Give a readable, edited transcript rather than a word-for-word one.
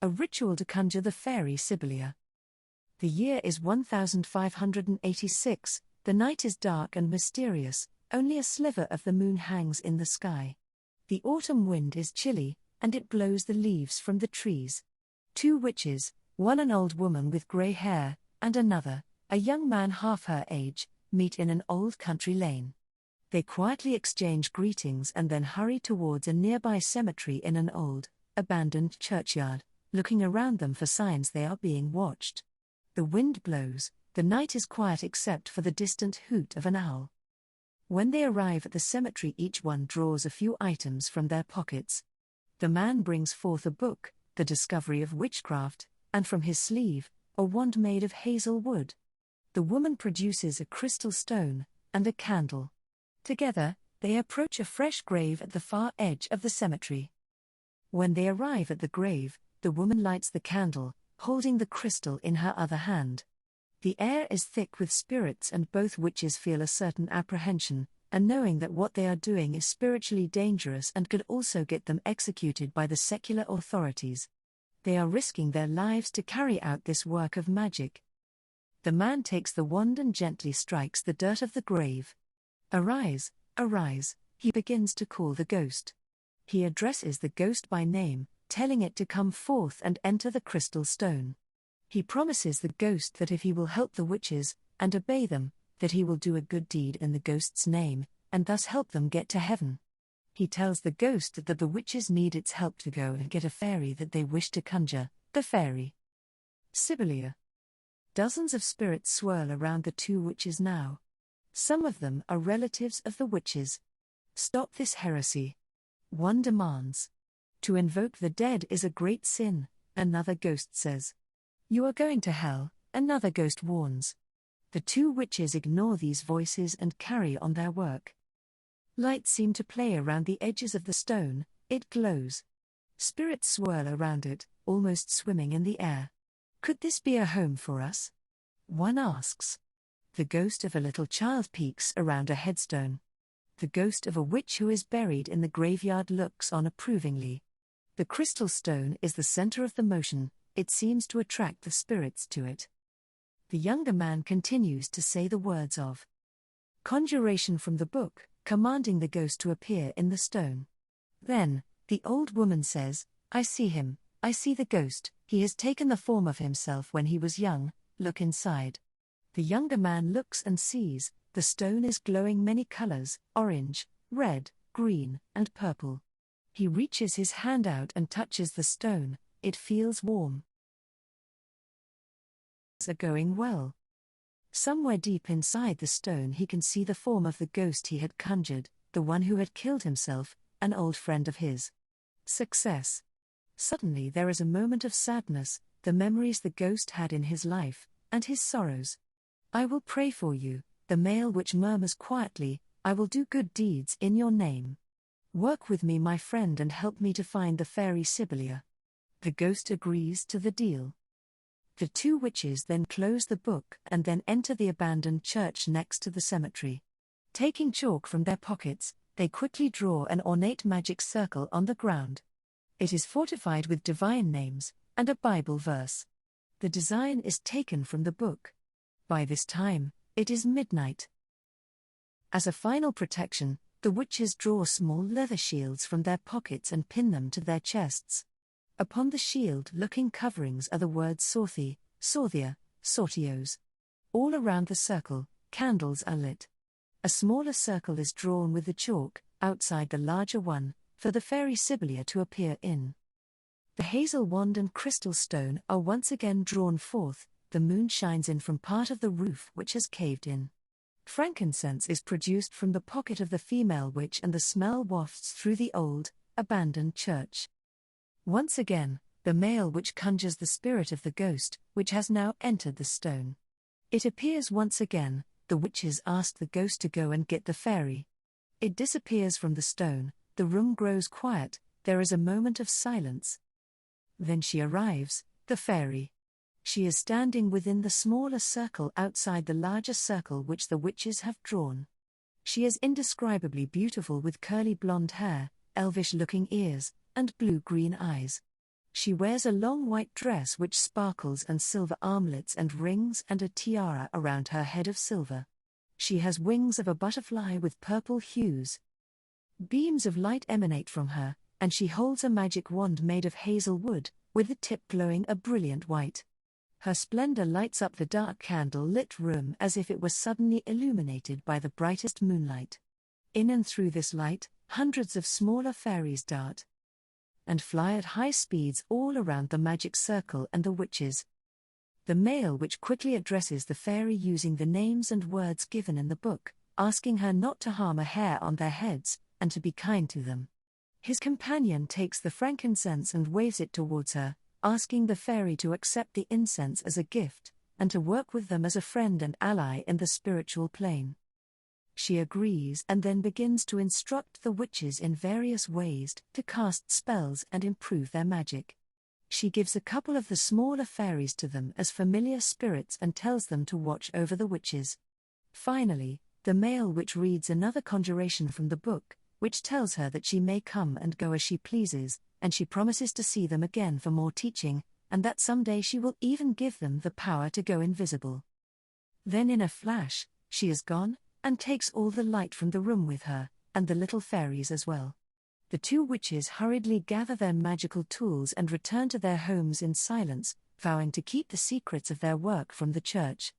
a ritual to conjure the fairy Sibylia. The year is 1586, the night is dark and mysterious, only a sliver of the moon hangs in the sky. The autumn wind is chilly, and it blows the leaves from the trees. Two witches, one an old woman with grey hair, and another, a young man half her age, meet in an old country lane. They quietly exchange greetings and then hurry towards a nearby cemetery in an old, abandoned churchyard, looking around them for signs they are being watched. The wind blows, the night is quiet except for the distant hoot of an owl. When they arrive at the cemetery, each one draws a few items from their pockets. The man brings forth a book, The Discoverie of Witchcraft, and from his sleeve, a wand made of hazel wood. The woman produces a crystal stone and a candle. Together, they approach a fresh grave at the far edge of the cemetery. When they arrive at the grave, the woman lights the candle, holding the crystal in her other hand. The air is thick with spirits, and both witches feel a certain apprehension, and knowing that what they are doing is spiritually dangerous and could also get them executed by the secular authorities. They are risking their lives to carry out this work of magic. The man takes the wand and gently strikes the dirt of the grave. "Arise, arise," he begins to call the ghost. He addresses the ghost by name, telling it to come forth and enter the crystal stone. He promises the ghost that if he will help the witches, and obey them, that he will do a good deed in the ghost's name, and thus help them get to heaven. He tells the ghost that the witches need its help to go and get a fairy that they wish to conjure, the fairy Sibylia. Dozens of spirits swirl around the two witches now. Some of them are relatives of the witches. "Stop this heresy," one demands. "To invoke the dead is a great sin," another ghost says. "You are going to hell," another ghost warns. The two witches ignore these voices and carry on their work. Lights seem to play around the edges of the stone, it glows. Spirits swirl around it, almost swimming in the air. "Could this be a home for us?" one asks. The ghost of a little child peeks around a headstone. The ghost of a witch who is buried in the graveyard looks on approvingly. The crystal stone is the center of the motion, it seems to attract the spirits to it. The younger man continues to say the words of conjuration from the book, commanding the ghost to appear in the stone. Then, the old woman says, "I see him, I see the ghost, he has taken the form of himself when he was young, look inside." The younger man looks and sees, the stone is glowing many colors, orange, red, green, and purple. He reaches his hand out and touches the stone, it feels warm. Things are going well. Somewhere deep inside the stone he can see the form of the ghost he had conjured, the one who had killed himself, an old friend of his. Success. Suddenly there is a moment of sadness, the memories the ghost had in his life, and his sorrows. "I will pray for you," the male witch murmurs quietly, "I will do good deeds in your name. Work with me, my friend, and help me to find the fairy Sibylia." The ghost agrees to the deal. The two witches then close the book and then enter the abandoned church next to the cemetery. Taking chalk from their pockets, they quickly draw an ornate magic circle on the ground. It is fortified with divine names and a Bible verse. The design is taken from the book. By this time, it is midnight. As a final protection, the witches draw small leather shields from their pockets and pin them to their chests. Upon the shield-looking coverings are the words Sorthi, Sorthia, Sortios. All around the circle, candles are lit. A smaller circle is drawn with the chalk, outside the larger one, for the fairy Sibylia to appear in. The hazel wand and crystal stone are once again drawn forth, the moon shines in from part of the roof which has caved in. Frankincense is produced from the pocket of the female witch and the smell wafts through the old, abandoned church. Once again, the male witch conjures the spirit of the ghost, which has now entered the stone. It appears once again, the witches ask the ghost to go and get the fairy. It disappears from the stone, the room grows quiet, there is a moment of silence. Then she arrives, the fairy. She is standing within the smaller circle outside the larger circle which the witches have drawn. She is indescribably beautiful with curly blonde hair, elvish-looking ears, and blue-green eyes. She wears a long white dress which sparkles and silver armlets and rings and a tiara around her head of silver. She has wings of a butterfly with purple hues. Beams of light emanate from her, and she holds a magic wand made of hazel wood, with the tip glowing a brilliant white. Her splendor lights up the dark candle-lit room as if it was suddenly illuminated by the brightest moonlight. In and through this light, hundreds of smaller fairies dart and fly at high speeds all around the magic circle and the witches. The male witch quickly addresses the fairy using the names and words given in the book, asking her not to harm a hair on their heads, and to be kind to them. His companion takes the frankincense and waves it towards her, asking the fairy to accept the incense as a gift, and to work with them as a friend and ally in the spiritual plane. She agrees and then begins to instruct the witches in various ways to cast spells and improve their magic. She gives a couple of the smaller fairies to them as familiar spirits and tells them to watch over the witches. Finally, the male witch reads another conjuration from the book, which tells her that she may come and go as she pleases, and she promises to see them again for more teaching, and that someday she will even give them the power to go invisible. Then in a flash, she is gone, and takes all the light from the room with her, and the little fairies as well. The two witches hurriedly gather their magical tools and return to their homes in silence, vowing to keep the secrets of their work from the church.